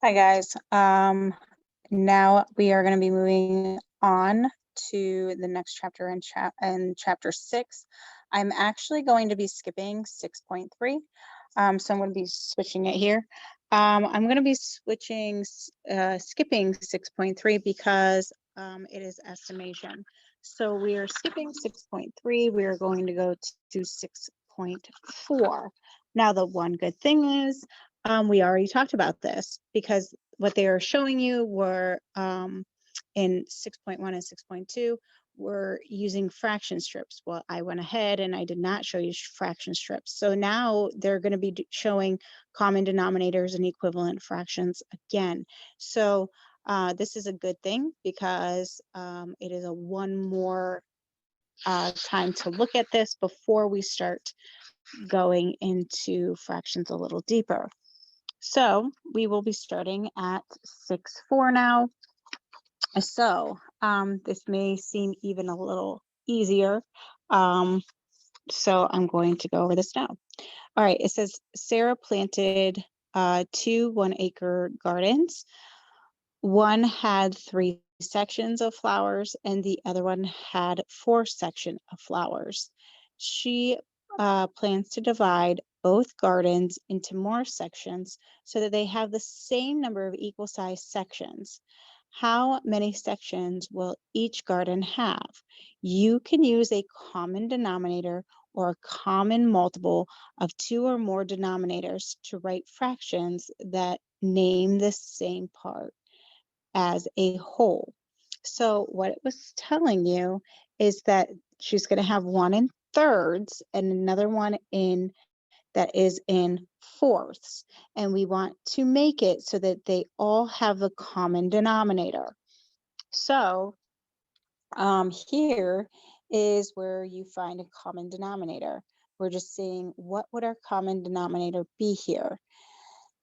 Hi guys. Now we are going to be moving on to the next chapter in chapter 6. I'm actually going to be skipping 6.3. So I'm going to be switching it here. I'm going to be skipping 6.3 because it is estimation. So we are skipping 6.3. We are going to go to 6.4. Now the one good thing is we already talked about this because what they are showing you were in 6.1 and 6.2 we're using fraction strips. Well, I went ahead and I did not show you fraction strips. So now they're going to be showing common denominators and equivalent fractions again. So this is a good thing because it is a one more time to look at this before we start going into fractions a little deeper. So we will be starting at 6.4 now. So this may seem even a little easier. So I'm going to go over this now. All right, it says Sarah planted 2 1-acre gardens. One had 3 sections of flowers and the other one had 4 sections of flowers. She plans to divide both gardens into more sections so that they have the same number of equal sized sections. How many sections will each garden have? You can use a common denominator or a common multiple of 2 or more denominators to write fractions that name the same part as a whole. So what it was telling you is that she's going to have one in thirds and another one in that is in fourths. And we want to make it so that they all have a common denominator. So here is where you find a common denominator. We're just saying, what would our common denominator be here?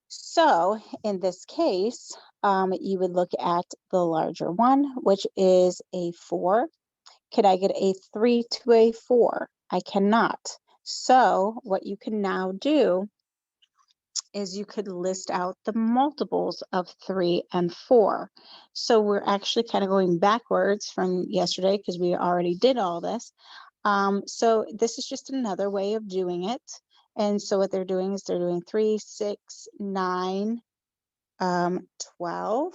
So in this case, you would look at the larger one, which is a 4. Could I get a 3 to a 4? I cannot. So what you can now do is you could list out the multiples of 3 and 4. So we're actually kind of going backwards from yesterday because we already did all this. So this is just another way of doing it. And so what they're doing is they're doing 3, 6, 9, 12,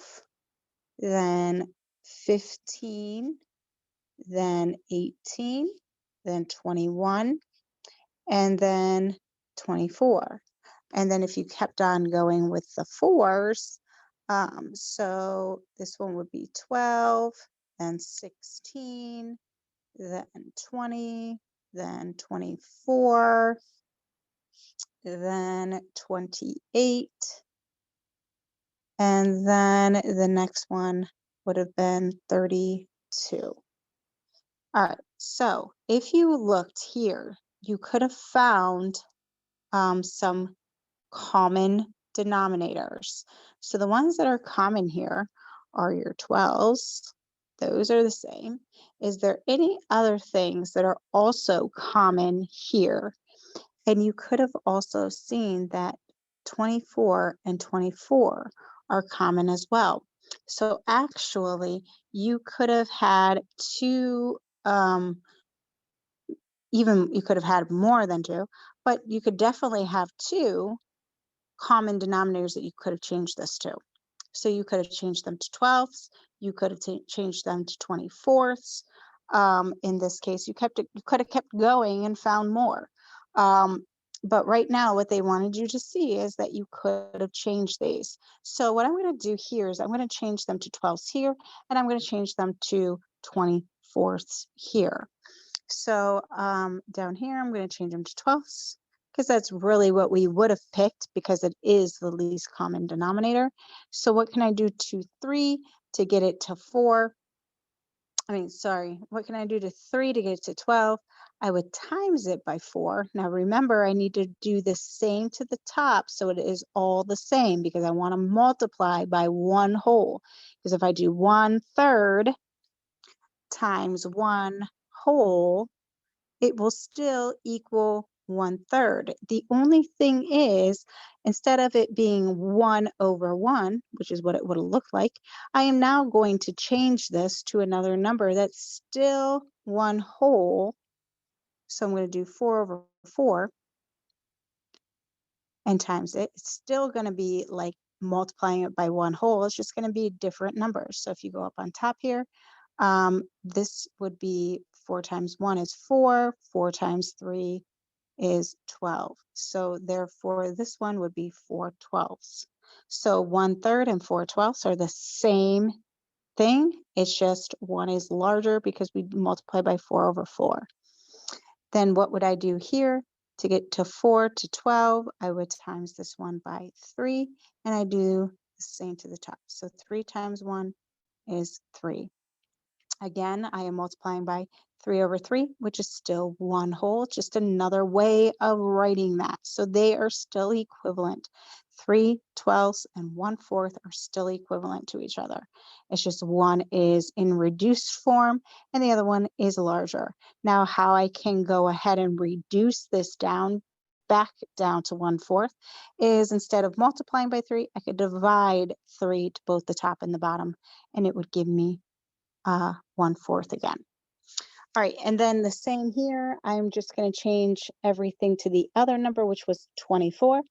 then 15, then 18, then 21, and then 24. And then if you kept on going with the 4s, so this one would be 12, then 16, then 20, then 24, then 28, and then the next one would have been 32. All right, so if you looked here, you could have found some common denominators. So the ones that are common here are your 12s. Those are the same. Is there any other things that are also common here? And you could have also seen that 24 and 24 are common as well. So actually, you could have had 2, even you could have had more than 2, but you could definitely have 2 common denominators that you could have changed this to. So you could have changed them to 12ths, you could have changed them to 24ths. In this case, you could have kept going and found more. But right now, what they wanted you to see is that you could have changed these. So what I'm going to do here is I'm going to change them to 12ths here, and I'm going to change them to 24ths here. So down here, I'm going to change them to 12ths because that's really what we would have picked because it is the least common denominator. So what can I do to 3 to get it to 4? What can I do to 3 to get it to 12? I would times it by 4. Now remember, I need to do the same to the top so it is all the same because I want to multiply by 1 whole. Because if I do 1/3 times 1 whole, it will still equal 1/3. The only thing is, instead of it being 1/1, which is what it would look like, I am now going to change this to another number that's still 1 whole. So I'm going to do 4/4 and times it. It's still going to be like multiplying it by 1 whole. It's just going to be different numbers. So if you go up on top here, this would be 4 times 1 is 4, 4 times 3 is 12. So therefore this one would be 4/12. So 1/3 and 4/12 are the same thing. It's just one is larger because we multiply by 4/4. Then what would I do here? To get to 4 to 12, I would times this one by 3, and I do the same to the top. So 3 times 1 is 3. Again, I am multiplying by 3/3, which is still 1 whole, just another way of writing that. So they are still equivalent. 3/12 and 1/4 are still equivalent to each other. It's just one is in reduced form and the other one is larger. Now, how I can go ahead and reduce this down back down to 1/4 is, instead of multiplying by 3, I could divide 3 to both the top and the bottom, and it would give me 1/4 again. All right, and then the same here, I'm just going to change everything to the other number, which was 24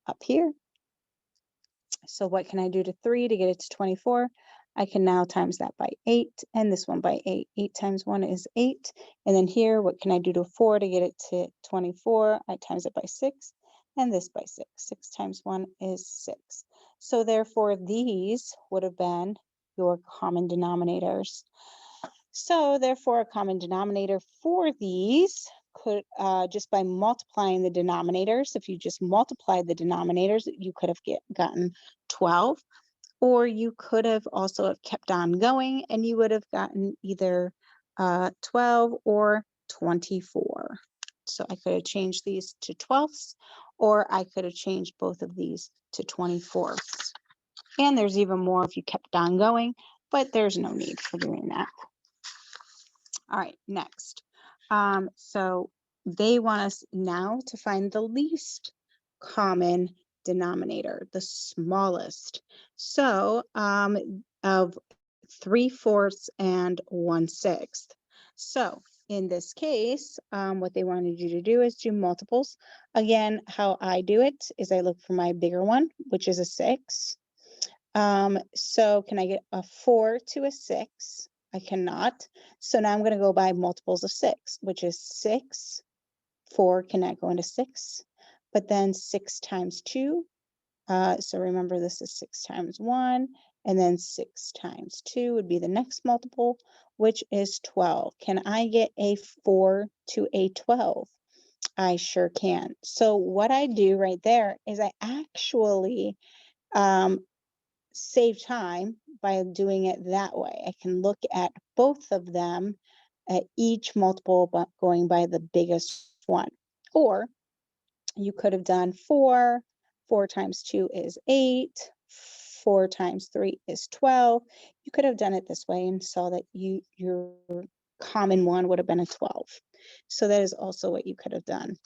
up here. So what can I do to 3 to get it to 24? I can now times that by 8 and this one by 8. 8 times 1 is 8. And then here, what can I do to 4 to get it to 24? I times it by 6 and this by 6. 6 times 1 is 6. So therefore, these would have been your common denominators. So therefore, a common denominator for these could, just by multiplying the denominators, if you just multiplied the denominators, you could have gotten 12, or you could have also have kept on going and you would have gotten either 12 or 24. So I could have changed these to 12ths, or I could have changed both of these to 24ths. And there's even more if you kept on going, but there's no need for doing that. All right, next. So they want us now to find the least common denominator, the smallest. So of 3/4 and 1/6. So in this case, what they wanted you to do is do multiples. Again, how I do it is I look for my bigger one, which is a 6. So can I get a 4 to a 6? I cannot. So now I'm going to go by multiples of 6, which is 6. 4 cannot go into 6. But then 6 times 2. So remember, this is 6 times 1. And then 6 times 2 would be the next multiple, which is 12. Can I get a 4 to a 12? I sure can. So what I do right there is I actually save time by doing it that way. I can look at both of them at each multiple, but going by the biggest one. Or you could have done 4. 4 times 2 is 8. 4 times 3 is 12. You could have done it this way and saw that your common one would have been a 12. So that is also what you could have done.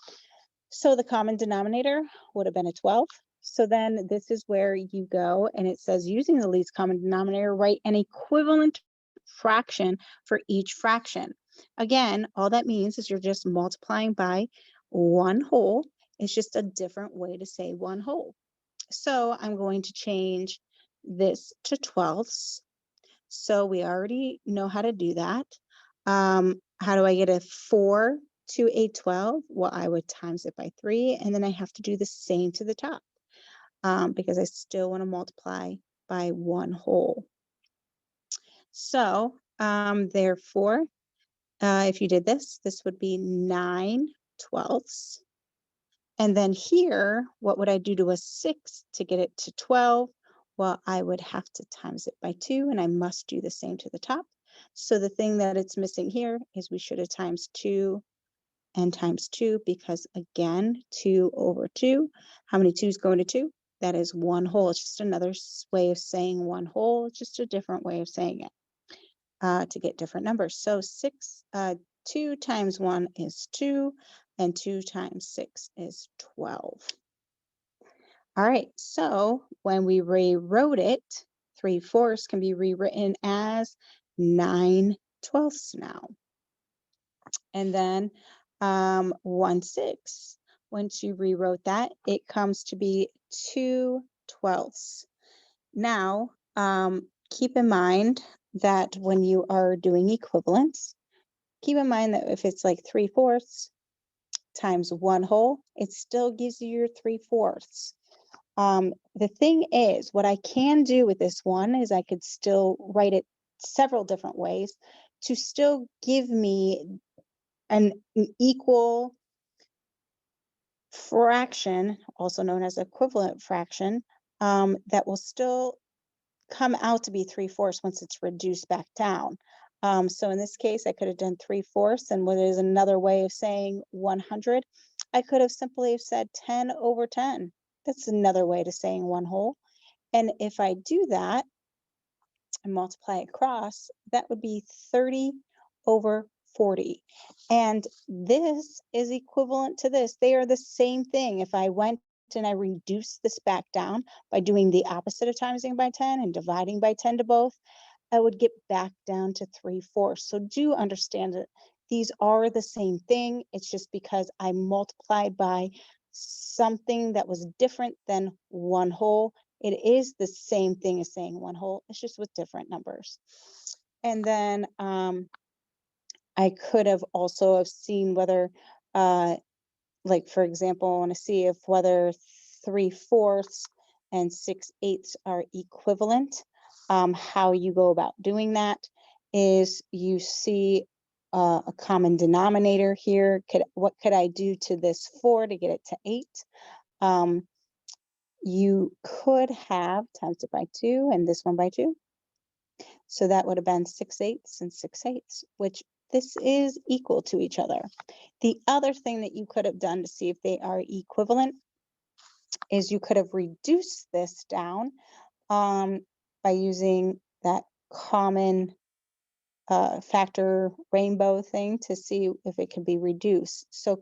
So the common denominator would have been a 12. So then this is where you go and it says, using the least common denominator, write an equivalent fraction for each fraction. Again, all that means is you're just multiplying by 1 whole. It's just a different way to say 1 whole. So I'm going to change this to 12ths. So we already know how to do that. How do I get a 4 to a 12? Well, I would times it by 3, and then I have to do the same to the top because I still want to multiply by 1 whole. So therefore, if you did this, this would be 9/12. And then here, what would I do to a 6 to get it to 12? Well, I would have to times it by 2, and I must do the same to the top. So the thing that it's missing here is we should have times 2 and times 2, because again, 2/2. How many 2's go into 2? That is 1 whole. It's just another way of saying 1 whole. It's just a different way of saying it to get different numbers. So 2 times 1 is 2. and 2 times 6 is 12. All right, so when we rewrote it, 3/4 can be rewritten as 9/12 now. And then 1/6, once you rewrote that, it comes to be 2/12. Now, keep in mind that when you are doing equivalents, keep in mind that if it's like 3/4 times 1/2, it still gives you your 3/4. The thing is, what I can do with this one is I could still write it several different ways to still give me an equal fraction, also known as equivalent fraction, that will still come out to be 3/4 once it's reduced back down. So in this case, I could have done 3/4, and what is another way of saying 100, I could have simply said 10/10. That's another way to saying 1/2. And if I do that and multiply across, that would be 30/40. And this is equivalent to this. They are the same thing. If I went and I reduced this back down by doing the opposite of timesing by 10 and dividing by 10 to both, I would get back down to 3/4. So do understand that these are the same thing. It's just because I multiplied by something that was different than 1/2. It is the same thing as saying 1/2. It's just with different numbers. And then I could have also have seen whether, like for example, I want to see if whether 3/4 and 6/8 are equivalent. How you go about doing that is you see a common denominator here. What could I do to this 4 to get it to 8? You could have times it by 2 and this one by 2. So that would have been 6/8 and 6/8, which this is equal to each other. The other thing that you could have done to see if they are equivalent is you could have reduced this down by using that common factor rainbow thing to see if it can be reduced. So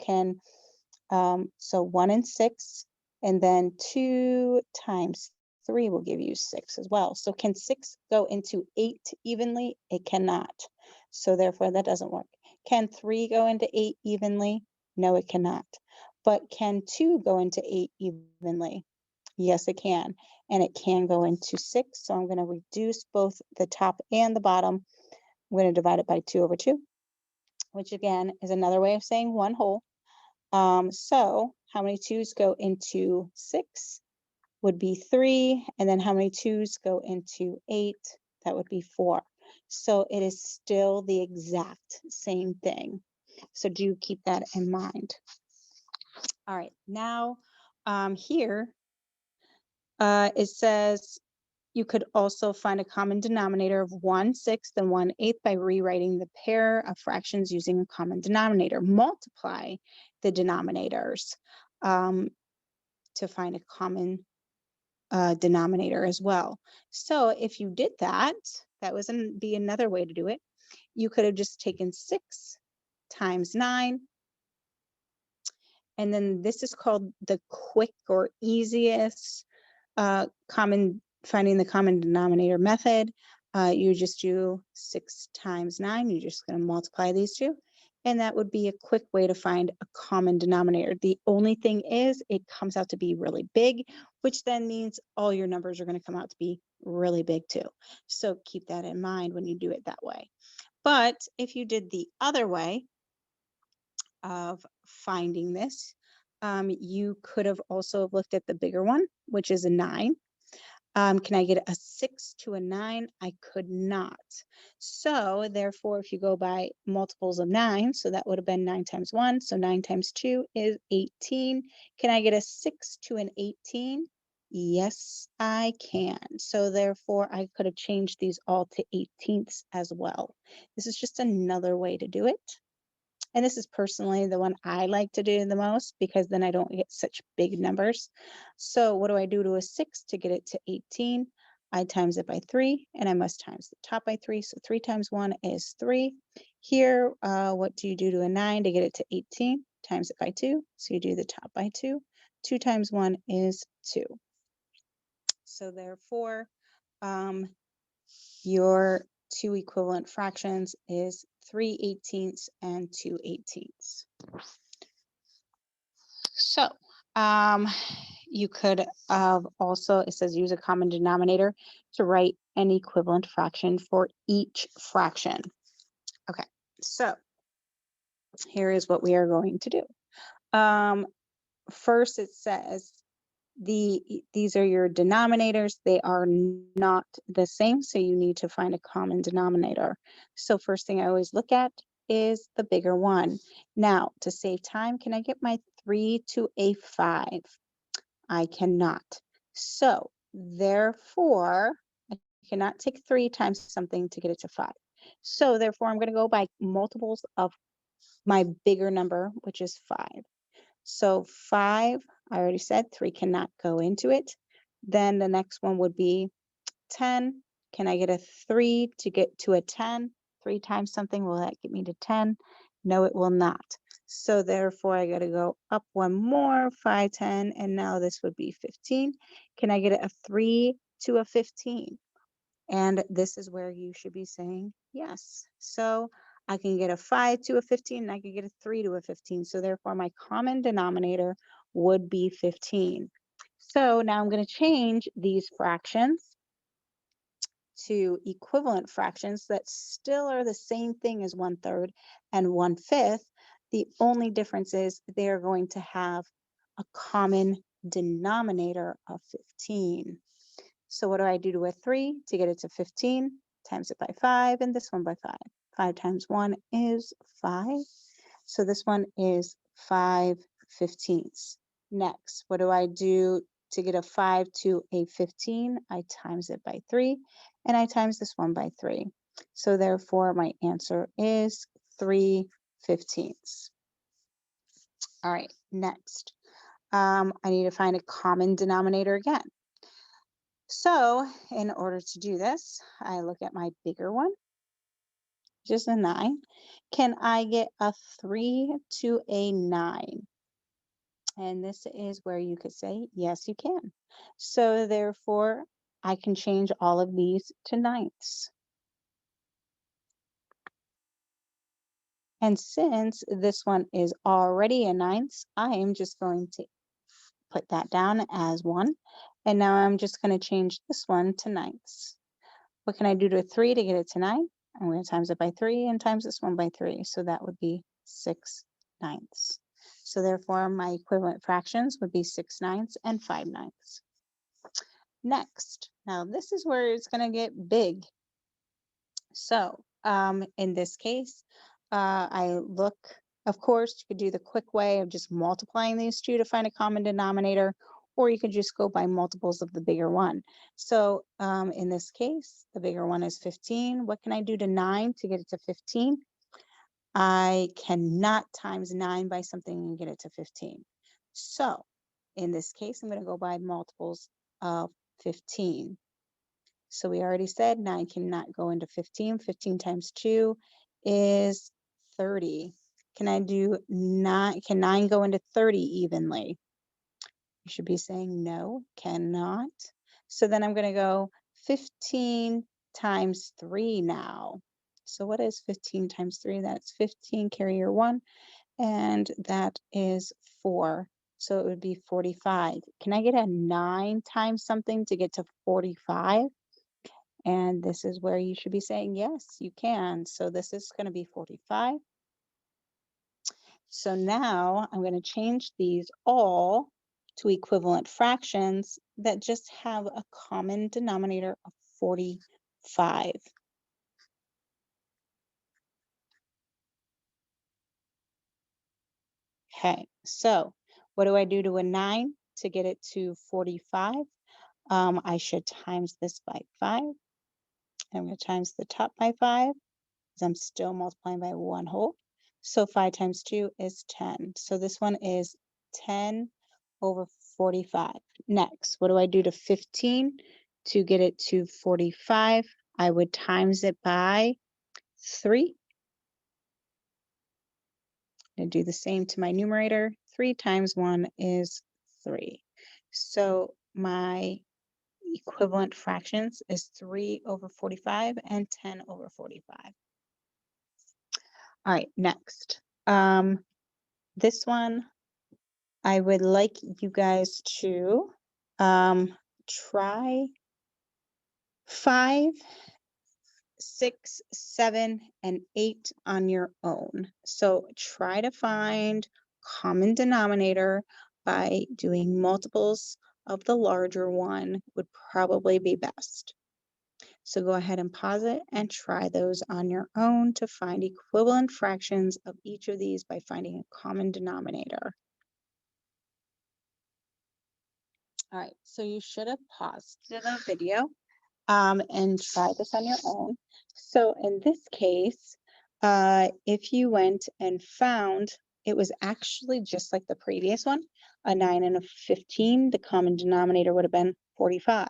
1 and 6, and then 2 times 3 will give you 6 as well. So can 6 go into 8 evenly? It cannot. So therefore that doesn't work. Can 3 go into 8 evenly? No, it cannot. But can 2 go into 8 evenly? Yes, it can. And it can go into 6. So I'm going to reduce both the top and the bottom. I'm going to divide it by 2/2, which again is another way of saying 1/2. So how many 2's go into 6 would be 3, and then how many 2's go into 8? That would be 4. So it is still the exact same thing. So do keep that in mind. All right, now here it says you could also find a common denominator of 1/6 and 1/8 by rewriting the pair of fractions using a common denominator. Multiply the denominators to find a common denominator as well. So if you did that, that was be another way to do it. You could have just taken 6 times 9. And then this is called the quick or easiest finding the common denominator method. You just do 6 times 9. You're just going to multiply these two. And that would be a quick way to find a common denominator. The only thing is it comes out to be really big, which then means all your numbers are going to come out to be really big too. So keep that in mind when you do it that way. But if you did the other way of finding this, you could have also looked at the bigger one, which is a 9. Can I get a 6 to a 9? I could not. So therefore, if you go by multiples of 9, so that would have been 9 times 1. So 9 times 2 is 18. Can I get a 6 to an 18? Yes, I can. So therefore, I could have changed these all to 18ths as well. This is just another way to do it. And this is personally the one I like to do the most because then I don't get such big numbers. So what do I do to a 6 to get it to 18? I times it by 3, and I must times the top by 3. So 3 times 1 is 3. Here, what do you do to a 9 to get it to 18? times it by 2. So you do the top by 2. 2 times 1 is 2. So therefore, your two equivalent fractions is 3/18 and 2/18. So you could also, it says use a common denominator to write an equivalent fraction for each fraction. Okay, so here is what we are going to do. First, it says these are your denominators. They are not the same, so you need to find a common denominator. So first thing I always look at is the bigger one. Now, to save time, can I get my 3 to a 5? I cannot. So therefore, I cannot take 3 times something to get it to 5. So therefore, I'm going to go by multiples of my bigger number, which is 5. So 5, I already said 3 cannot go into it. Then the next one would be 10. Can I get a 3 to get to a 10? 3 times something, will that get me to 10? No, it will not. So therefore, I got to go up one more, 5, 10, and now this would be 15. Can I get a 3 to a 15? And this is where you should be saying yes. So I can get a 5 to a 15, and I can get a 3 to a 15. So therefore, my common denominator would be 15. So now I'm going to change these fractions to equivalent fractions that still are the same thing as 1/3 and 1/5. The only difference is they're going to have a common denominator of 15. So what do I do to a 3 to get it to 15? Times it by 5, and this one by 5. 5 times 1 is 5. So this one is 5/15. Next, what do I do to get a 5 to a 15? I times it by 3, and I times this one by 3. So therefore, my answer is 3/15. All right, next. I need to find a common denominator again. So in order to do this, I look at my bigger one, just a 9. Can I get a 3 to a 9? And this is where you could say, yes, you can. So therefore, I can change all of these to 9ths. And since this one is already a 9ths, I am just going to put that down as 1. And now I'm just going to change this one to 9ths. What can I do to a 3 to get it to 9? I'm going to times it by 3 and times this one by 3. So that would be 6/9. So therefore, my equivalent fractions would be 6/9 and 5/9. Next, now this is where it's going to get big. So in this case, I look, of course, you could do the quick way of just multiplying these two to find a common denominator, or you could just go by multiples of the bigger one. So in this case, the bigger one is 15. What can I do to 9 to get it to 15? I cannot times 9 by something and get it to 15. So in this case, I'm going to go by multiples of 15. So we already said 9 cannot go into 15. 15 times 2 is 30. Can I do 9? Can 9 go into 30 evenly? You should be saying no, cannot. So then I'm going to go 15 times 3 now. So what is 15 times 3? That's 15, carry your 1, and that is 4. So it would be 45. Can I get a 9 times something to get to 45? And this is where you should be saying, yes, you can. So this is going to be 45. So now I'm going to change these all to equivalent fractions that just have a common denominator of 45. Okay, so what do I do to a 9 to get it to 45? I should times this by 5. I'm going to times the top by 5, because I'm still multiplying by 1 whole. So 5 times 2 is 10. So this one is 10 over 45. Next, what do I do to 15 to get it to 45? I would times it by 3. going to do the same to my numerator. 3 times 1 is 3. So my equivalent fractions is 3 over 45 and 10 over 45. All right, next. This one, I would like you guys to try 5, 6, 7, and 8 on your own. So try to find common denominator by doing multiples of the larger one would probably be best. So go ahead and pause it and try those on your own to find equivalent fractions of each of these by finding a common denominator. All right, so you should have paused the video and try this on your own. So in this case, if you went and found, it was actually just like the previous one, a 9 and a 15, the common denominator would have been 45.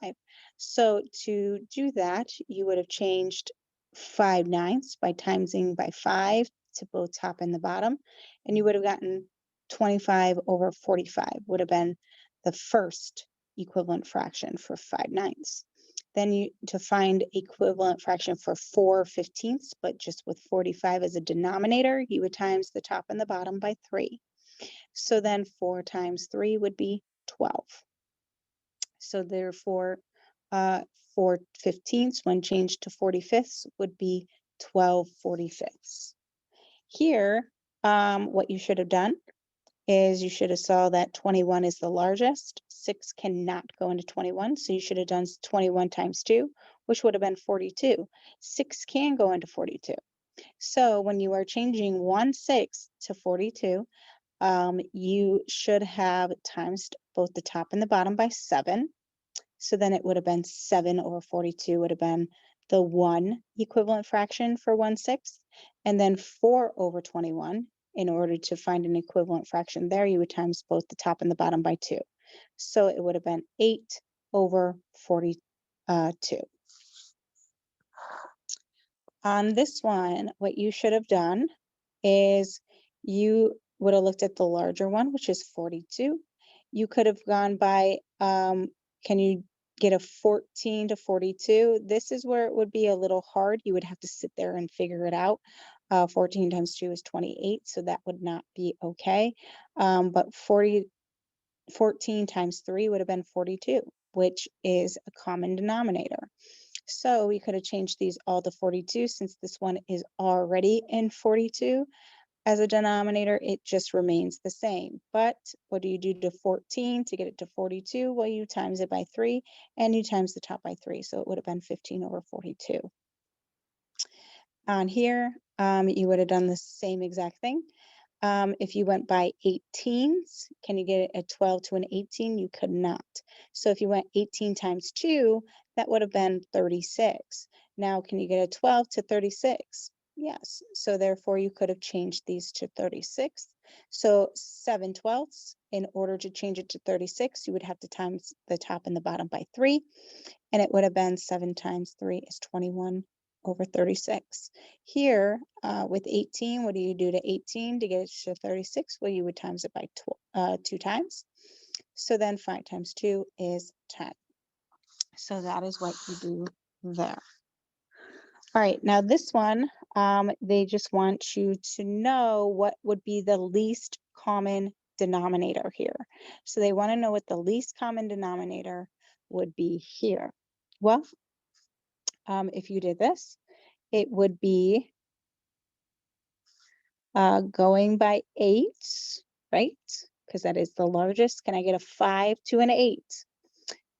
So to do that, you would have changed 5 ninths by timesing by 5 to both top and the bottom, and you would have gotten 25 over 45 would have been the first equivalent fraction for 5 ninths. Then you, to find equivalent fraction for 4/15, but just with 45 as a denominator, you would times the top and the bottom by 3. So then 4 times 3 would be 12. So therefore, 4/15 when changed to 45ths would be 12 45ths. Here, what you should have done is you should have saw that 21 is the largest. 6 cannot go into 21, so you should have done 21 times 2, which would have been 42. 6 can go into 42. So when you are changing 1/6 to 42, you should have times both the top and the bottom by 7. So then it would have been 7 over 42 would have been the 1 equivalent fraction for 1/6, and then 4 over 21. In order to find an equivalent fraction there, you would times both the top and the bottom by 2. So it would have been 8 over 42. On this one, what you should have done is you would have looked at the larger one, which is 42. You could have gone by, can you get a 14 to 42? This is where it would be a little hard. You would have to sit there and figure it out. 14 times 2 is 28, so that would not be okay. But 14 times 3 would have been 42, which is a common denominator. So we could have changed these all to 42 since this one is already in 42 as a denominator, it just remains the same. But what do you do to 14 to get it to 42? Well, you times it by 3 and you times the top by 3. So it would have been 15 over 42. On here, you would have done the same exact thing. If you went by 18s, can you get a 12 to an 18? You could not. So if you went 18 times 2, that would have been 36. Now, can you get a 12 to 36? Yes. So therefore, you could have changed these to 36. So 7/12. In order to change it to 36, you would have to times the top and the bottom by 3. And it would have been 7 times 3 is 21 over 36. Here, with 18, what do you do to 18 to get it to 36? Well, you would times it by 2 times. So then 5 times 2 is 10. So that is what you do there. All right, now this one, they just want you to know what would be the least common denominator here. So they want to know what the least common denominator would be here. Well, if you did this, it would be going by 8, right? Because that is the largest. Can I get a 5 to an 8?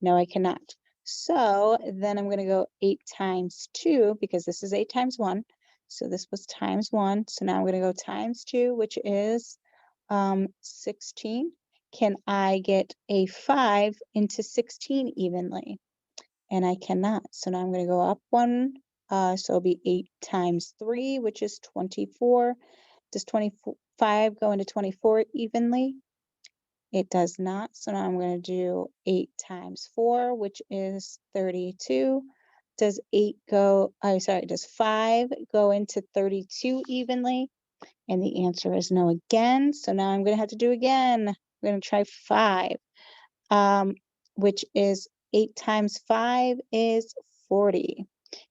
No, I cannot. So then I'm going to go 8 times 2 because this is 8 times 1. So this was times 1. So now I'm going to go times 2, which is 16. Can I get a 5 into 16 evenly? And I cannot. So now I'm going to go up 1. So it'll be 8 times 3, which is 24. Does 25 go into 24 evenly? It does not. So now I'm going to do 8 times 4, which is 32. Does 8 go, does 5 go into 32 evenly? And the answer is no again. So now I'm going to have to do again. I'm going to try 5, which is 8 times 5 is 40.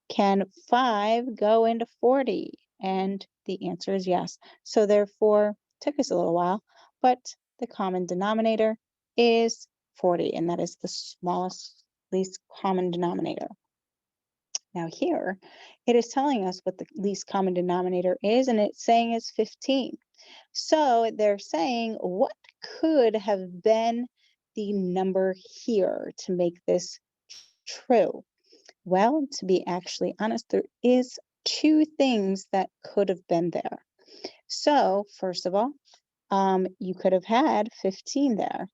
Can 5 go into 40? And the answer is yes. So therefore, took us a little while, but the common denominator is 40, and that is the smallest, least common denominator. Now here, it is telling us what the least common denominator is, and it's saying it's 15. So they're saying, what could have been the number here to make this true? Well, to be actually honest, there is 2 things that could have been there. So first of all, you could have had 15 there.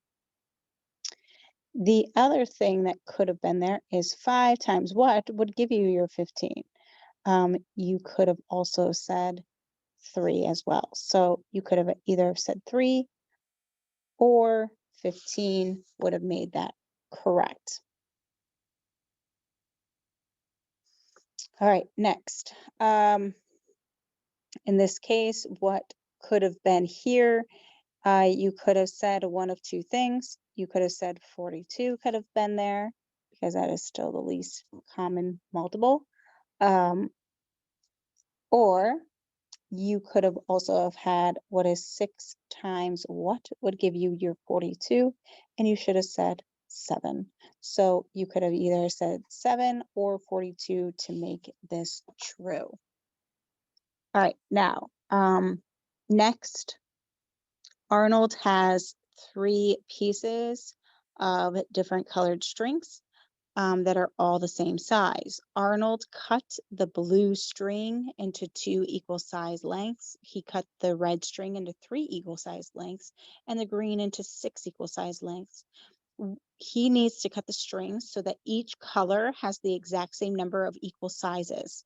The other thing that could have been there is 5 times what would give you your 15. You could have also said 3 as well. So you could have either said 3 or 15 would have made that correct. All right, next. In this case, what could have been here? You could have said one of 2 things. You could have said 42 could have been there because that is still the least common multiple. Or you could have also have had what is 6 times what would give you your 42, and you should have said 7. So you could have either said 7 or 42 to make this true. All right, now, next, Arnold has 3 pieces of different colored strings that are all the same size. Arnold cut the blue string into 2 equal size lengths. He cut the red string into 3 equal size lengths and the green into 6 equal size lengths. He needs to cut the strings so that each color has the exact same number of equal sizes.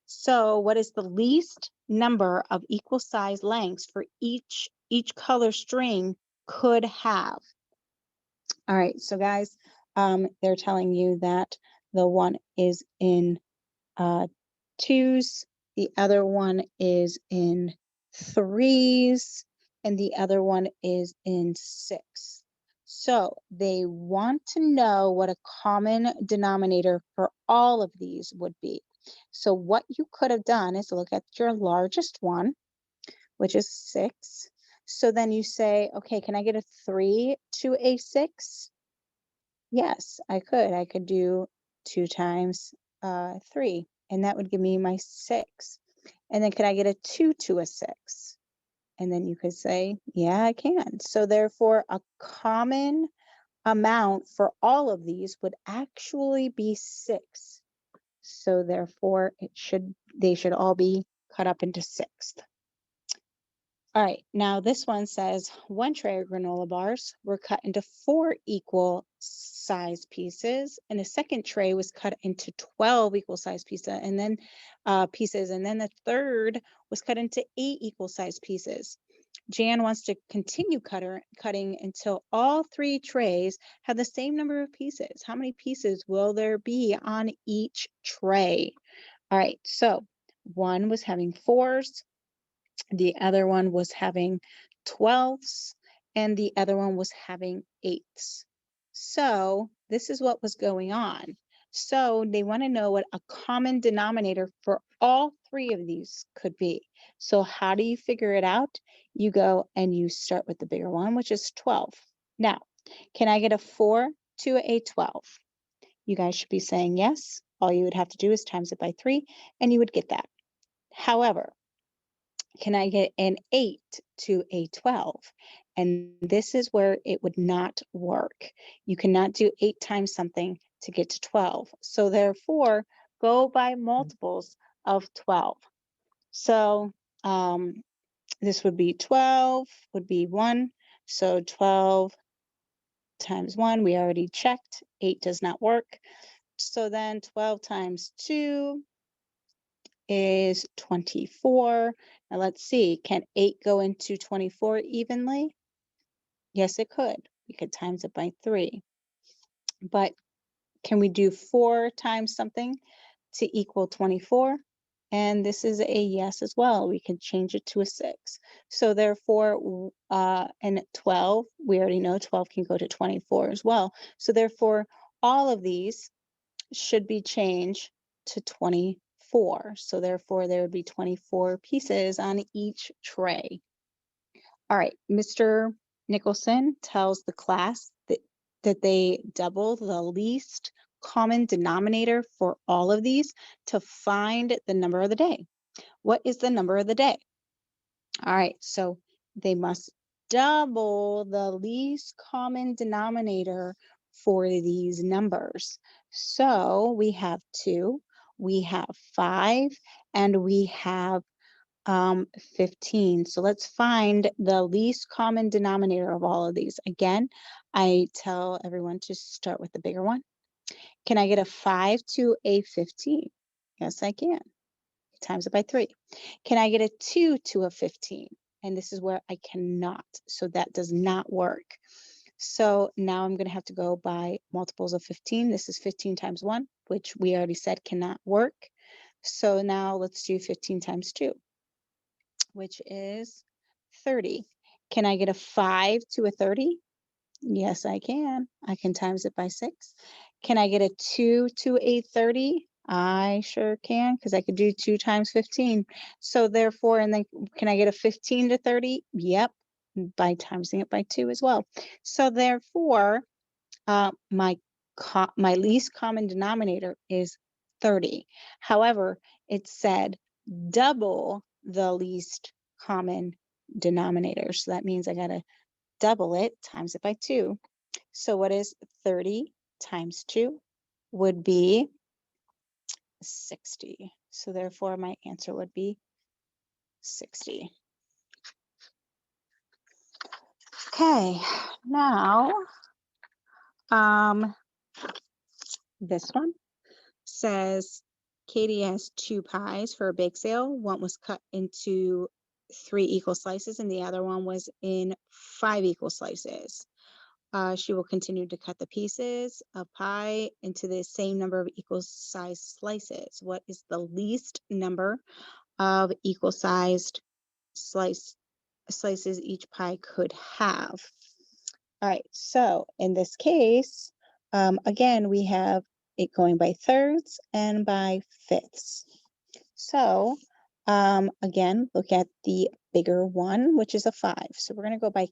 So what is the least number of equal size lengths for each color string could have? All right, so guys, they're telling you that the one is in 2s, the other one is in 3s, and the other one is in 6. So they want to know what a common denominator for all of these would be. So what you could have done is look at your largest one, which is 6. So then you say, okay, can I get a 3 to a 6? Yes, I could. I could do 2 times 3, and that would give me my 6. And then could I get a 2 to a 6? And then you could say, yeah, I can. So therefore, a common amount for all of these would actually be 6. So therefore, they should all be cut up into 6. All right, now this one says 1 tray of granola bars were cut into 4 equal size pieces, and a second tray was cut into 12 equal size pieces, and then the third was cut into 8 equal size pieces. Jan wants to continue cutting until all 3 trays have the same number of pieces. How many pieces will there be on each tray? All right, so one was having 4s, the other one was having 12s, and the other one was having 8s. So this is what was going on. So they want to know what a common denominator for all 3 of these could be. So how do you figure it out? You go and you start with the bigger one, which is 12. Now, can I get a 4 to a 12? You guys should be saying yes. All you would have to do is times it by 3, and you would get that. However, can I get an 8 to a 12? And this is where it would not work. You cannot do 8 times something to get to 12. So therefore, go by multiples of 12. So this would be 12, would be 1. So 12 times 1, we already checked. 8 does not work. So then 12 times 2 is 24. Now let's see, can 8 go into 24 evenly? Yes, it could. We could times it by 3. But can we do 4 times something to equal 24? And this is a yes as well. We can change it to a 6. So therefore, and 12, we already know 12 can go to 24 as well. So therefore, all of these should be changed to 24. So therefore, there would be 24 pieces on each tray. All right, Mr. Nicholson tells the class that they double the least common denominator for all of these to find the number of the day. What is the number of the day? All right, so they must double the least common denominator for these numbers. So we have 2, we have 5, and we have 15. So let's find the least common denominator of all of these. Again, I tell everyone to start with the bigger one. Can I get a 5 to a 15? Yes, I can. Times it by 3. Can I get a 2 to a 15? And this is where I cannot. So that does not work. So now I'm going to have to go by multiples of 15. This is 15 times 1, which we already said cannot work. So now let's do 15 times 2, which is 30. Can I get a 5 to a 30? Yes, I can. I can times it by 6. Can I get a 2 to a 30? I sure can, because I could do 2 times 15. So therefore, and then can I get a 15 to 30? Yep, by timesing it by 2 as well. So therefore, my least common denominator is 30. However, it said double the least common denominator. So that means I got to double it, times it by 2. So what is 30 times 2 would be 60. So therefore my answer would be 60. Okay, now this one says Katie has 2 pies for a bake sale. One was cut into 3 equal slices and the other one was in 5 equal slices. She will continue to cut the pieces of pie into the same number of equal sized slices. What is the least number of equal sized slices each pie could have? All right, so in this case, again, we have it going by thirds and by fifths. So again, look at the bigger one, which is a 5. So we're going to go by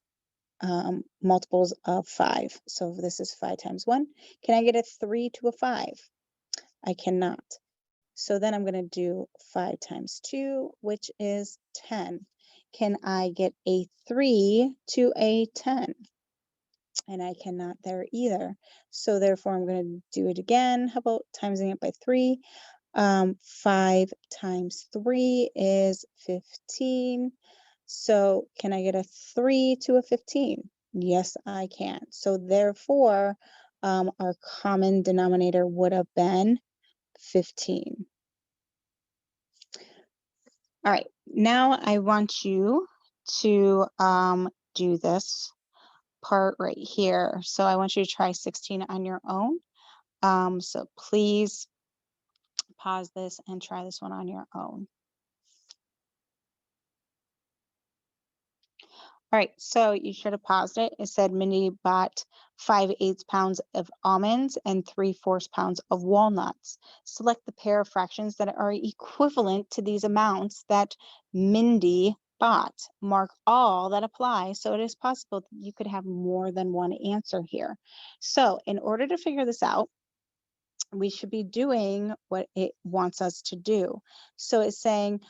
multiples of 5. So this is 5 times 1. Can I get a 3 to a 5? I cannot. So then I'm going to do 5 times 2, which is 10. Can I get a 3 to a 10? And I cannot there either. So therefore, I'm going to do it again. How about timesing it by 3? 5 times 3 is 15. So can I get a 3 to a 15? Yes, I can. So therefore, our common denominator would have been 15. All right, now I want you to do this part right here. So I want you to try 16 on your own. So please pause this and try this one on your own. All right, so you should have paused it. It said Mindy bought 5/8 pounds of almonds and 3/4 pounds of walnuts. Select the pair of fractions that are equivalent to these amounts that Mindy bought. Mark all that apply. So it is possible that you could have more than one answer here. So in order to figure this out, we should be doing what it wants us to do. So it's saying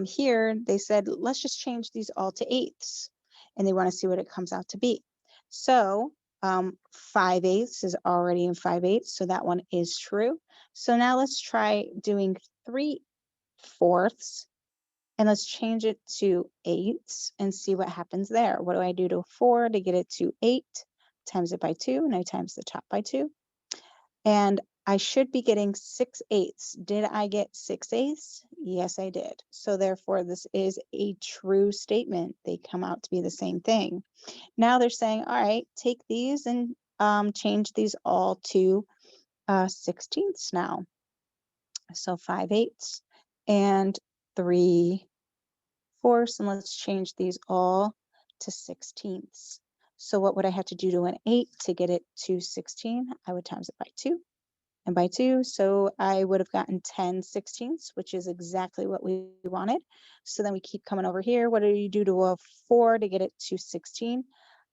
here, they said, let's just change these all to eighths. And they want to see what it comes out to be. So 5/8 is already in 5/8. So that one is true. So now let's try doing 3/4. And let's change it to eighths and see what happens there. What do I do to 4 to get it to 8? Times it by 2, and I times the top by 2. And I should be getting 6/8. Did I get 6/8? Yes, I did. So therefore, this is a true statement. They come out to be the same thing. Now they're saying, all right, take these and change these all to 16ths now. So 5/8 and 3/4. And let's change these all to 16ths. So what would I have to do to an 8 to get it to 16? I would times it by 2 and by 2. So I would have gotten 10/16, which is exactly what we wanted. So then we keep coming over here. What do you do to a 4 to get it to 16?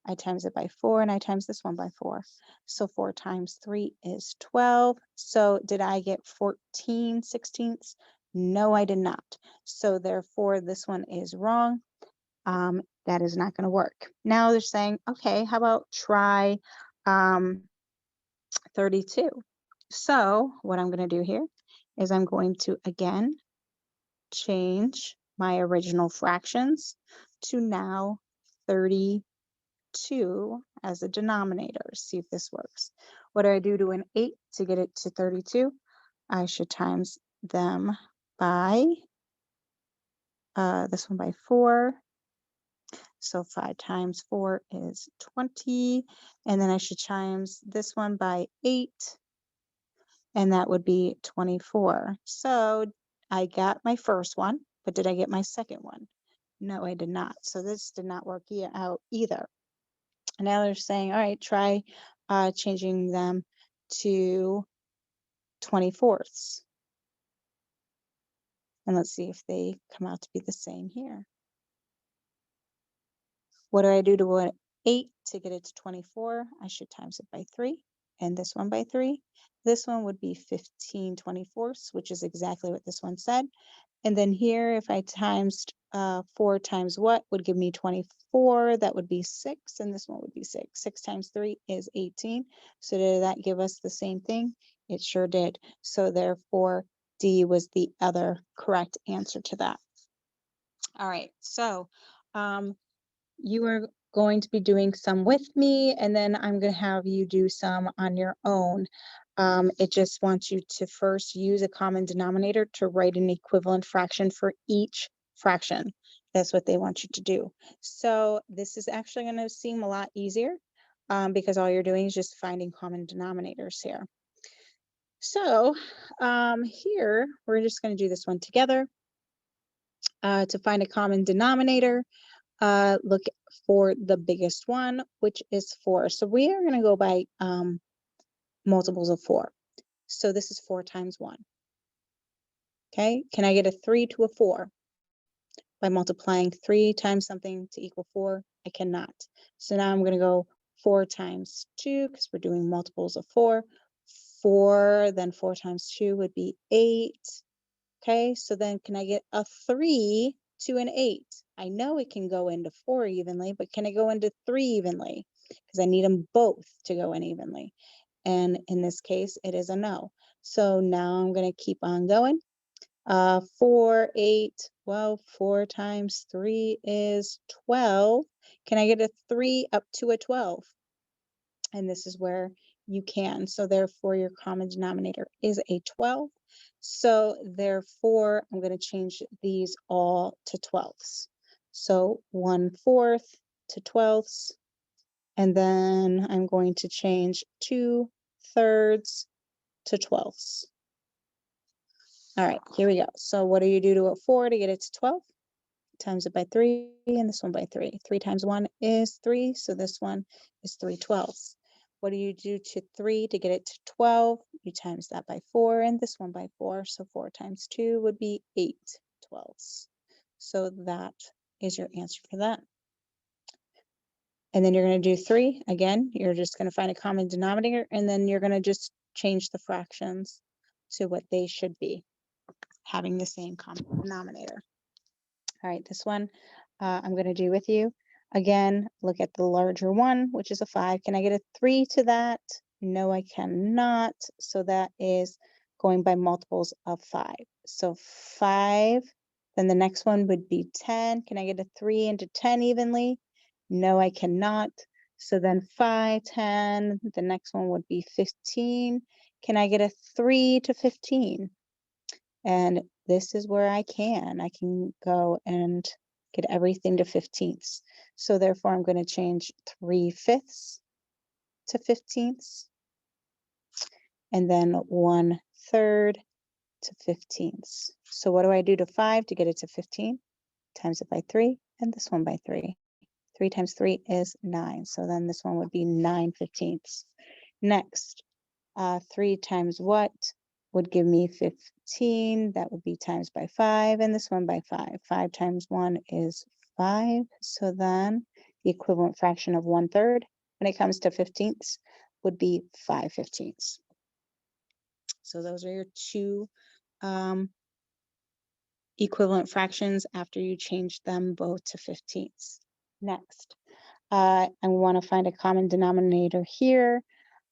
I times it by 4 and I times this one by 4. So 4 times 3 is 12. So did I get 14/16? No, I did not. So therefore this one is wrong. That is not going to work. Now they're saying, okay, how about try 32? So what I'm going to do here is I'm going to again change my original fractions to now 32 as a denominator. See if this works. What do I do to an 8 to get it to 32? I should times them by this one by 4. So 5 times 4 is 20. And then I should times this one by 8. And that would be 24. So I got my first one, but did I get my second one? No, I did not. So this did not work out either. And now they're saying, all right, try changing them to 24ths. And let's see if they come out to be the same here. What do I do to an 8 to get it to 24? I should times it by 3 and this one by 3. This one would be 15/24, which is exactly what this one said. And then here, if I times 4 times what would give me 24, that would be 6, and this one would be 6. 6 times 3 is 18. So did that give us the same thing? It sure did. So therefore, D was the other correct answer to that. All right, so you are going to be doing some with me, and then I'm going to have you do some on your own. It just wants you to first use a common denominator to write an equivalent fraction for each fraction. That's what they want you to do. So this is actually going to seem a lot easier because all you're doing is just finding common denominators here. So here, we're just going to do this one together. To find a common denominator, look for the biggest one, which is 4. So we are going to go by multiples of 4. So this is 4 times 1. Okay, can I get a 3 to a 4? By multiplying 3 times something to equal 4? I cannot. So now I'm going to go 4 times 2 because we're doing multiples of 4. 4, then 4 times 2 would be 8. Okay, so then can I get a 3 to an 8? I know it can go into 4 evenly, but can it go into 3 evenly? Because I need them both to go in evenly. And in this case, it is a no. So now I'm going to keep on going. 4, 8, well, 4 times 3 is 12. Can I get a 3 up to a 12? And this is where you can. So therefore, your common denominator is a 12. So therefore, I'm going to change these all to 12ths. So 1/4 to 12ths. And then I'm going to change 2/3 to 12ths. All right, here we go. So what do you do to a 4 to get it to 12? Times it by 3, and this one by 3. 3 times 1 is 3, so this one is 3/12. What do you do to 3 to get it to 12? You times that by 4, and this one by 4, so 4 times 2 would be 8/12. So that is your answer for that. And then you're going to do 3. Again, you're just going to find a common denominator, and then you're going to just change the fractions to what they should be, having the same common denominator. All right, this one I'm going to do with you. Again, look at the larger one, which is a 5. Can I get a 3 to that? No, I cannot. So that is going by multiples of 5. So 5, then the next one would be 10. Can I get a 3 into 10 evenly? No, I cannot. So then 5, 10, the next one would be 15. Can I get a 3 to 15? And this is where I can go and get everything to 15ths. So therefore, I'm going to change 3/5 to 15ths. And then 1/3 to 15ths. So what do I do to 5 to get it to 15? Times it by 3, and this one by 3. 3 times 3 is 9. So then this one would be 9/15. Next, 3 times what would give me 15? That would be times by 5, and this one by 5. 5 times 1 is 5. So then the equivalent fraction of 1/3 when it comes to 15ths would be 5/15. So those are your two equivalent fractions after you change them both to 15ths. Next, I want to find a common denominator here.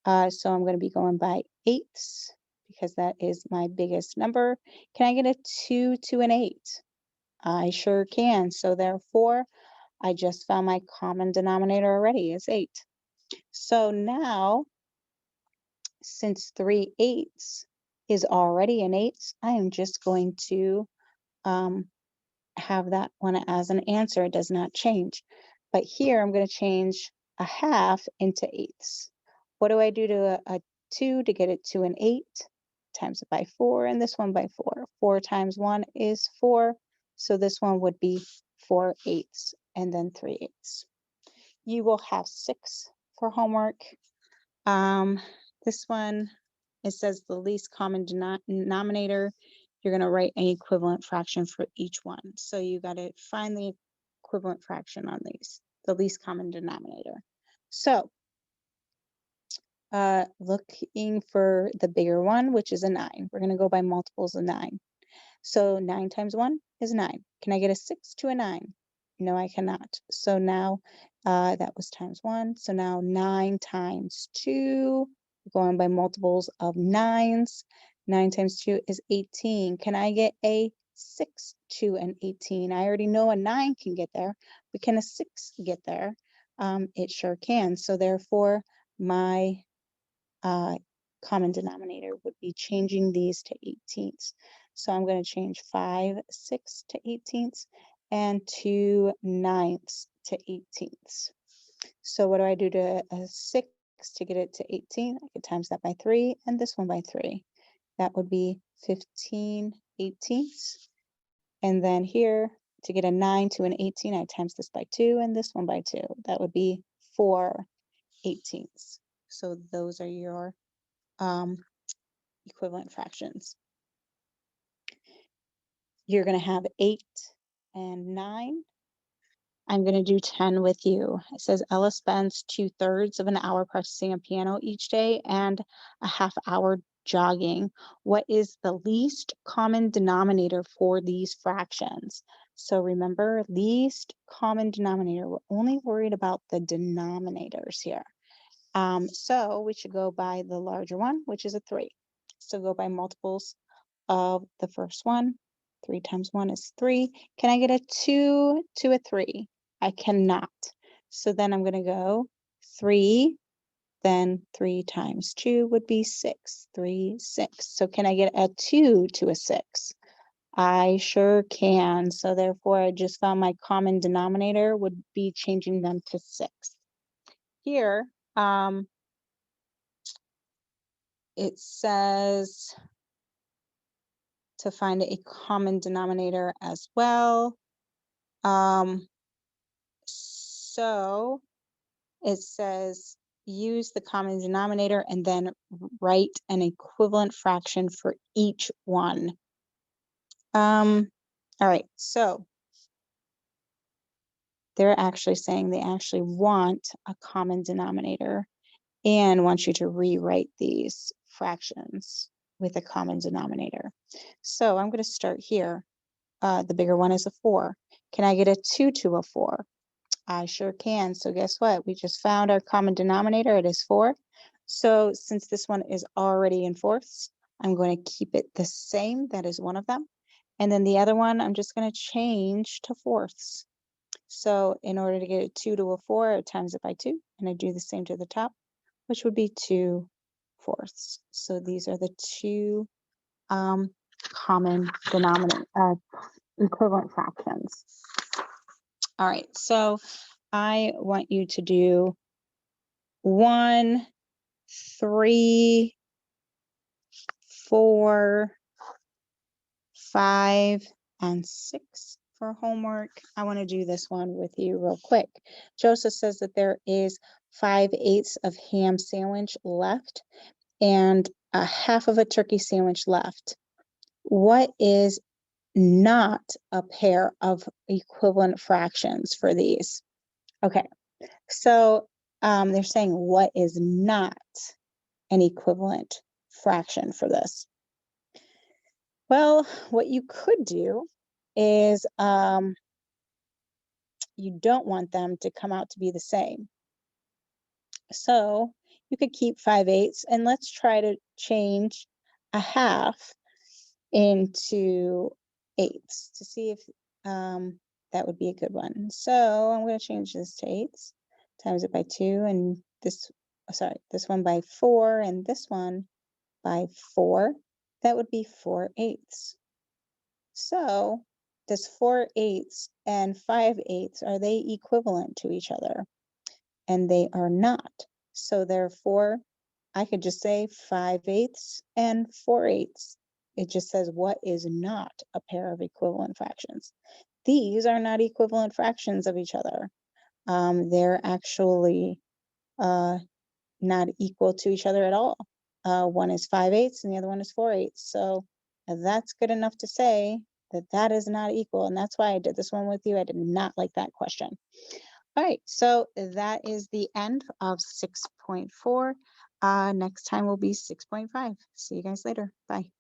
So I'm going to be going by 8ths because that is my biggest number. Can I get a 2 to an 8? I sure can. So therefore, I just found my common denominator already is 8. So now, since 3/8 is already an 8, I am just going to have that one as an answer. It does not change. But here I'm going to change a half into 8ths. What do I do to a 2 to get it to an 8? Times it by 4, and this one by 4. 4 times 1 is 4. So this one would be 4/8 and then 3/8. You will have 6 for homework. This one, it says the least common denominator. You're going to write an equivalent fraction for each one. So you got to find the equivalent fraction on these, the least common denominator. So looking for the bigger one, which is a 9. We're going to go by multiples of 9. So 9 times 1 is 9. Can I get a 6 to a 9? No, I cannot. So now that was times 1. So now 9 times 2, going by multiples of 9s. 9 times 2 is 18. Can I get a 6 to an 18? I already know a 9 can get there, but can a 6 get there? It sure can. So therefore, my common denominator would be changing these to 18ths. So I'm going to change 5/6 to 18ths and 2/9 to 18ths. So what do I do to a 6 to get it to 18? I could times that by 3 and this one by 3. That would be 15/18. And then here, to get a 9 to an 18, I times this by 2 and this one by 2. That would be 4/18. So those are your equivalent fractions. You're going to have 8 and 9. I'm going to do 10 with you. It says Ella spends 2/3 of an hour practicing a piano each day and a half hour jogging. What is the least common denominator for these fractions? So remember, least common denominator. We're only worried about the denominators here. So we should go by the larger one, which is a 3. So go by multiples of the first one. 3 times 1 is 3. Can I get a 2 to a 3? I cannot. So then I'm going to go 3, then 3 times 2 would be 6. 3, 6. So can I get a 2 to a 6? I sure can. So therefore, I just found my common denominator would be changing them to 6. Here, it says to find a common denominator as well. So it says use the common denominator and then write an equivalent fraction for each one. All right, so they're actually saying they actually want a common denominator and want you to rewrite these fractions with a common denominator. So I'm going to start here. The bigger one is a 4. Can I get a 2 to a 4? I sure can. So guess what? We just found our common denominator. It is 4. So since this one is already in fourths, I'm going to keep it the same. That is one of them. And then the other one, I'm just going to change to fourths. So in order to get a 2 to a 4, I times it by 2. And I do the same to the top, which would be 2/4. So these are the two common denominator equivalent fractions. All right, so I want you to do 1, 3, 4, 5 and 6 for homework. I want to do this one with you real quick. Joseph says that there is 5/8 of ham sandwich left and a half of a turkey sandwich left. What is not a pair of equivalent fractions for these? Okay, so they're saying what is not an equivalent fraction for this? Well, what you could do is you don't want them to come out to be the same. So you could keep 5/8 and let's try to change a half into eighths to see if that would be a good one. So I'm going to change this to eighths, times it by 2, and this one by 4, and this one by 4. That would be 4/8. So does 4/8 and 5/8, are they equivalent to each other? And they are not. So therefore, I could just say 5/8 and 4/8. It just says what is not a pair of equivalent fractions. These are not equivalent fractions of each other. They're actually not equal to each other at all. One is 5/8 and the other one is 4/8. So that's good enough to say that that is not equal. And that's why I did this one with you. I did not like that question. All right, so that is the end of 6.4. Next time will be 6.5. See you guys later. Bye.